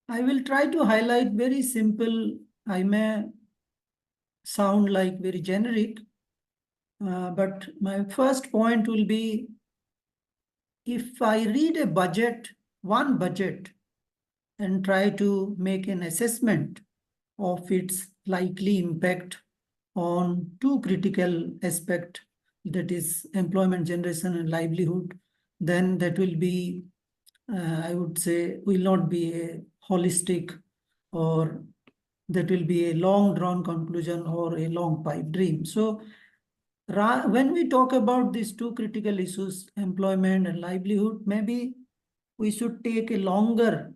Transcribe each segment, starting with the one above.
I will try to highlight very simple. I may sound like very generic, but my first point will be, if I read a budget, one budget, and try to make an assessment of its likely impact on two critical aspects, that is employment generation and livelihood, then that will be, I would say, will not be a holistic, or that will be a long drawn conclusion or a long pipe dream. So when we talk about these two critical issues, employment and livelihood, maybe we should take a longer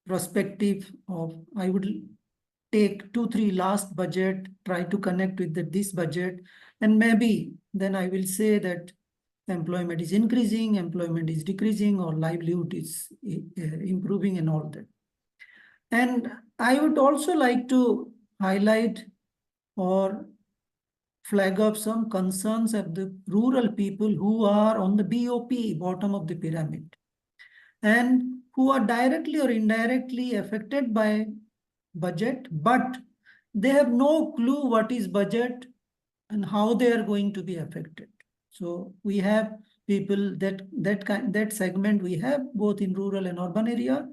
perspective of, I would take 2-3 last budget, try to connect with this budget, and maybe then I will say that employment is increasing, employment is decreasing, or livelihood is improving and all that. And I would also like to highlight or flag up some concerns of the rural people who are on the BOP, bottom of the pyramid, and who are directly or indirectly affected by budget, but they have no clue what is budget and how they are going to be affected. So we have people that segment we have both in rural and urban area,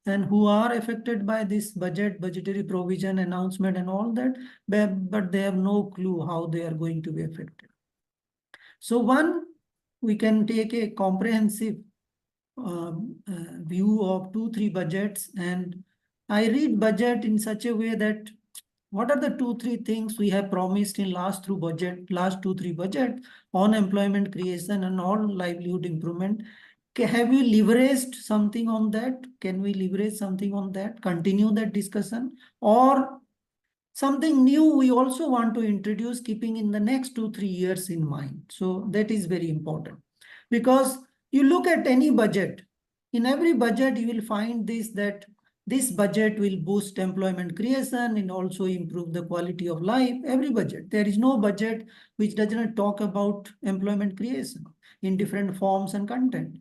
and who are affected by this budgetary provision announcement and all that, but they have no clue how they are going to be affected. So one, we can take a comprehensive view of 2-3 budgets, and I read budget in such a way that what are the 2-3 things we have promised in last 2-3 budget on employment creation and on livelihood improvement. Have you leveraged something on that? Can we leverage something on that? Continue that discussion, or something new we also want to introduce, keeping in the next 2-3 years in mind. So that is very important, because you look at any budget, in every budget you will find that this budget will boost employment creation and also improve the quality of life. Every budget, there is no budget which does not talk about employment creation in different forms and content.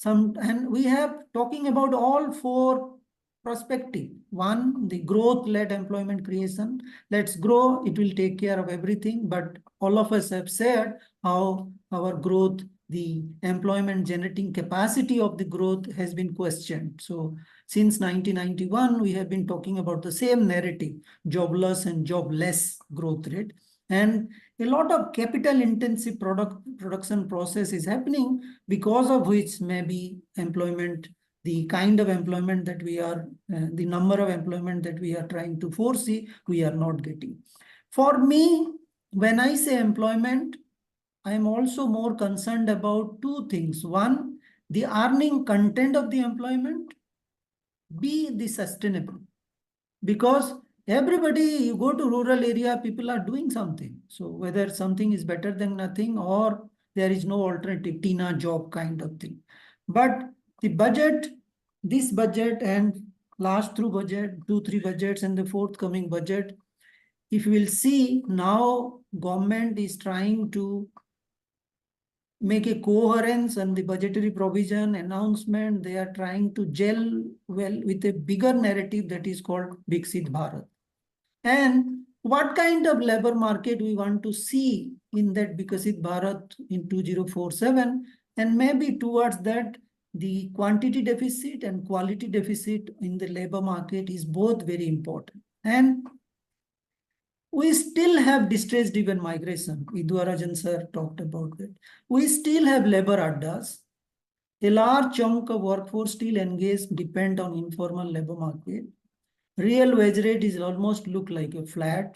And we have talking about all four perspective. One, the growth-led employment creation. Let's grow, it will take care of everything. But all of us have said how our growth, the employment generating capacity of the growth has been questioned. So since 1991, we have been talking about the same narrative, jobless and jobless growth rate. And a lot of capital intensive production process is happening, because of which maybe employment, the kind of employment that we are, the number of employment that we are trying to foresee, we are not getting. For me, when I say employment, I am also more concerned about two things. One, the earning content of the employment. B, the sustainable. Because everybody, you go to rural area, people are doing something. So whether something is better than nothing, or there is no alternative, Tina job kind of thing. But the budget, this budget and last through budget, 2-3 budgets and the forthcoming budget, if you will see now, government is trying to make a coherence and the budgetary provision announcement. They are trying to gel well with a bigger narrative that is called Viksit Bharat. And what kind of labor market we want to see in that Viksit Bharat in 2047, and maybe towards that, the quantity deficit and quality deficit in the labor market is both very important. And we still have distress-driven migration. Vidwarajan sir talked about that. We still have labor addas. A large chunk of workforce still engaged depend on informal labor market. Real wage rate is almost look like a flat.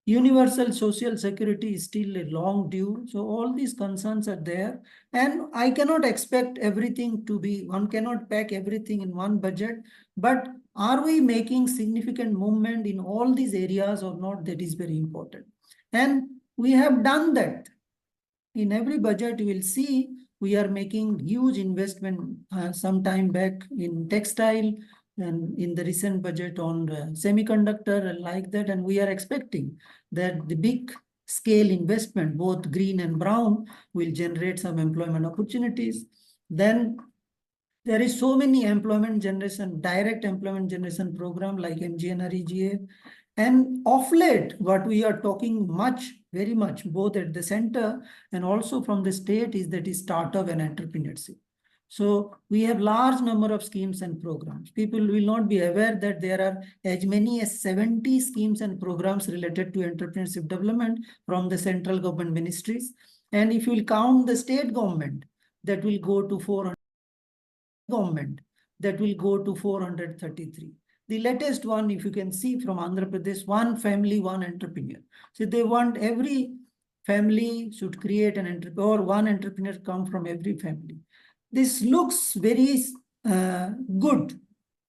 Universal social security is still a long due. So all these concerns are there. And I cannot expect everything to be, one cannot pack everything in one budget. But are we making significant movement in all these areas or not? That is very important. And we have done that. In every budget, you will see we are making huge investment some time back in textile, and in the recent budget on semiconductor and like that. And we are expecting that the big scale investment, both green and brown, will generate some employment opportunities. Then There is so many employment generation, direct employment generation program like MGNREGA. And of late, what we are talking much, very much, both at the center and also from the state is that is startup and entrepreneurship. So we have large number of schemes and programs. People will not be aware that there are as many as 70 schemes and programs related to entrepreneurship development from the central government ministries. And if you will count the state government, that will go to 400 government, that will go to 433. The latest one, if you can see from Andhra Pradesh, one family, one entrepreneur. So they want every family should create an entrepreneur, or one entrepreneur come from every family. This looks very good,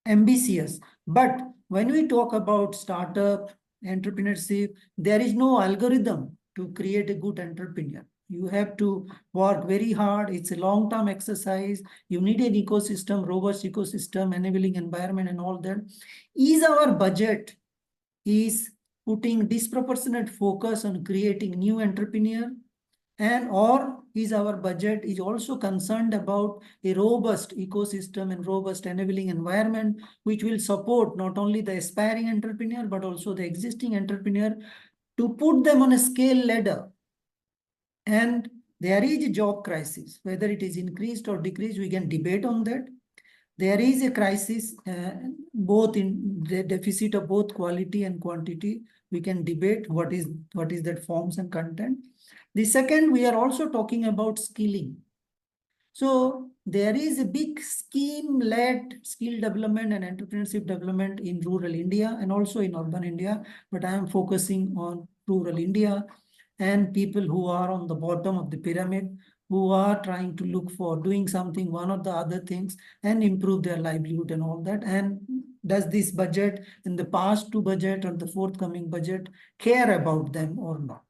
ambitious, but when we talk about startup, entrepreneurship, there is no algorithm to create a good entrepreneur. You have to work very hard. It's a long-term exercise. You need an ecosystem, robust ecosystem, enabling environment and all that. Is our budget is putting disproportionate focus on creating new entrepreneur, and or is our budget is also concerned about a robust ecosystem and robust enabling environment which will support not only the aspiring entrepreneur but also the existing entrepreneur to put them on a scale ladder. And there is a job crisis, whether it is increased or decreased, we can debate on that. There is a crisis, both in the deficit of both quality and quantity. We can debate what is that forms and content. The second, we are also talking about skilling. So there is a big scheme-led skill development and entrepreneurship development in rural India and also in urban India, but I am focusing on rural India and people who are on the bottom of the pyramid, who are trying to look for doing something, one or the other things, and improve their livelihood and all that. And does this budget in the past two budget or the forthcoming budget care about them or not?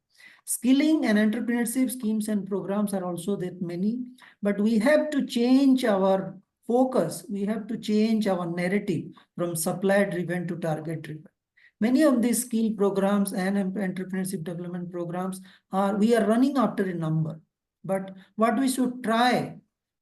Skilling and entrepreneurship schemes and programs are also that many, but we have to change our focus. We have to change our narrative from supply driven to target driven. Many of these skill programs and entrepreneurship development programs we are running after a number. But what we should try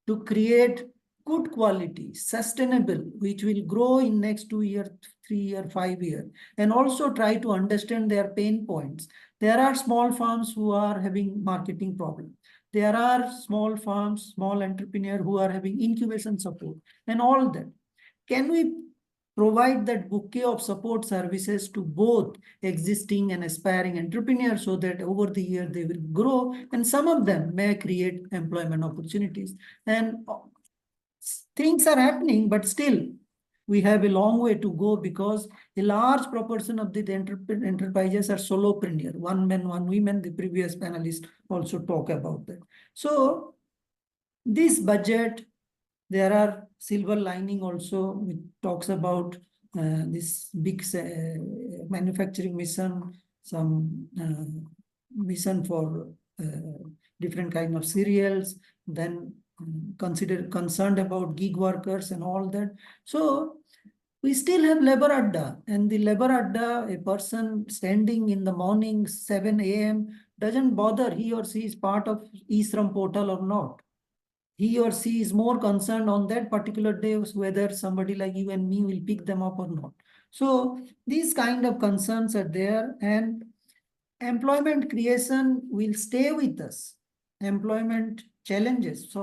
to create good quality, sustainable, which will grow in next 2 years, 3 years, 5 years, and also try to understand their pain points. There are small farms who are having marketing problem. There are small farms, small entrepreneurs who are having incubation support and all that. Can we provide that bouquet of support services to both existing and aspiring entrepreneurs so that over the year they will grow and some of them may create employment opportunities? And things are happening, but still we have a long way to go because a large proportion of the enterprises are solopreneur, one man, one woman. The previous panelists also talk about that. So this budget, there are silver lining also, which talks about this big manufacturing mission, some mission for different kind of cereals, then concerned about gig workers and all that. So we still have labor adda, and the labor adda, a person standing in the morning 7 a.m. doesn't bother he or she is part of e-Shram portal or not. He or she is more concerned on that particular day whether somebody like you and me will pick them up or not. So these kind of concerns are there, and employment creation will stay with us. Employment challenges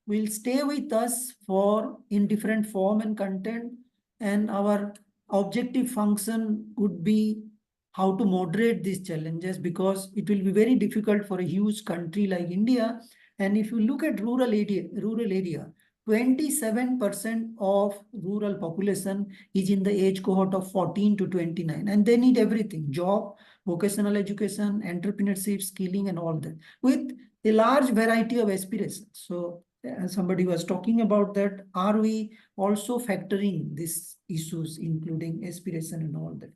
will stay with us for in different form and content, and our objective function would be how to moderate these challenges, because it will be very difficult for a huge country like India. And if you look at rural area, 27% of rural population is in the age cohort of 14 to 29, and they need everything: job, vocational education, entrepreneurship, skilling, and all that, with a large variety of aspirations. So somebody was talking about that. Are we also factoring these issues, including aspiration and all that?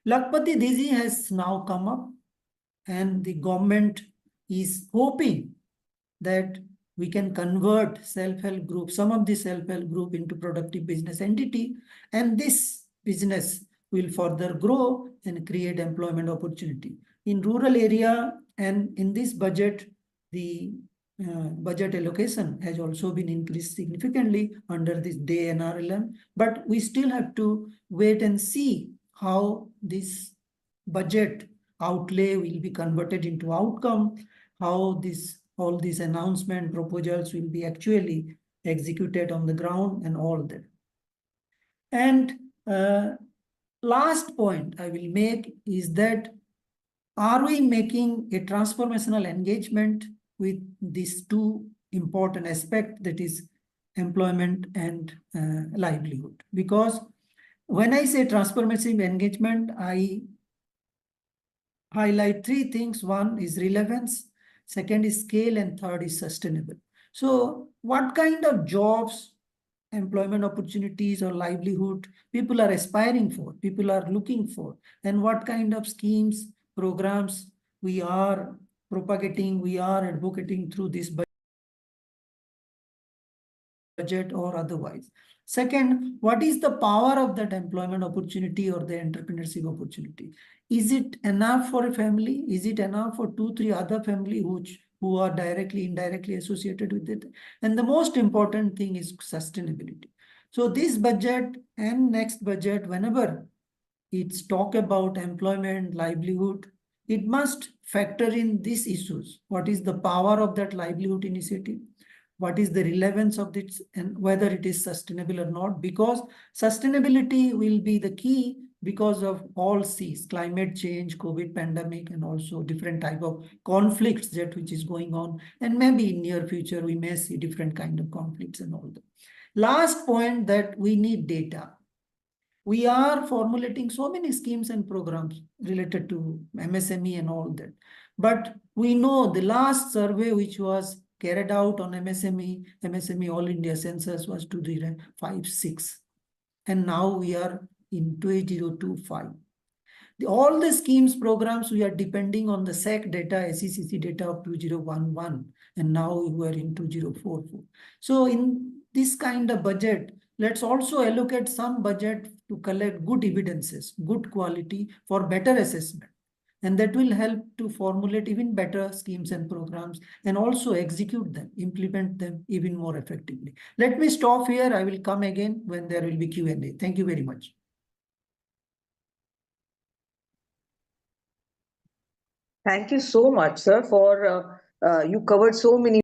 Lakpati Diji has now come up, and the government is hoping that we can convert self-help group, some of the self-help group, into productive business entity, and this business will further grow and create employment opportunity in rural area. And in this budget, the budget allocation has also been increased significantly under this day NRLM, but we still have to wait and see how this budget outlay will be converted into outcome, how all these announcement proposals will be actually executed on the ground and all that. And last point I will make is that are we making a transformational engagement with these two important aspects, that is employment and livelihood? Because when I say transformative engagement, I highlight three things. One is relevance, second is scale, and third is sustainable. So what kind of jobs, employment opportunities or livelihood people are aspiring for, people are looking for, and what kind of schemes, programs we are propagating, we are advocating through this budget or otherwise. Second, what is the power of that employment opportunity or the entrepreneurship opportunity? Is it enough for a family? Is it enough for 2, 3 other family who are directly, indirectly associated with it? And the most important thing is sustainability. So this budget and next budget, whenever it's talk about employment, livelihood, it must factor in these issues. What is the power of that livelihood initiative? What is the relevance of this and whether it is sustainable or not? Because sustainability will be the key because of all C's, climate change, COVID pandemic, and also different type of conflicts that which is going on. And maybe in near future, we may see different kind of conflicts and all that. Last point, that we need data. We are formulating so many schemes and programs related to MSME and all that. But we know the last survey which was carried out on MSME All India Census was 2056. And now we are in 2025. All the schemes, programs, we are depending on the SEC data, SECC data of 2011. And now we are in 2044. So in this kind of budget, let's also allocate some budget to collect good evidences, good quality for better assessment. And that will help to formulate even better schemes and programs and also execute them, implement them even more effectively. Let me stop here. I will come again when there will be Q&A. Thank you very much. Thank you so much, sir, for you covered so many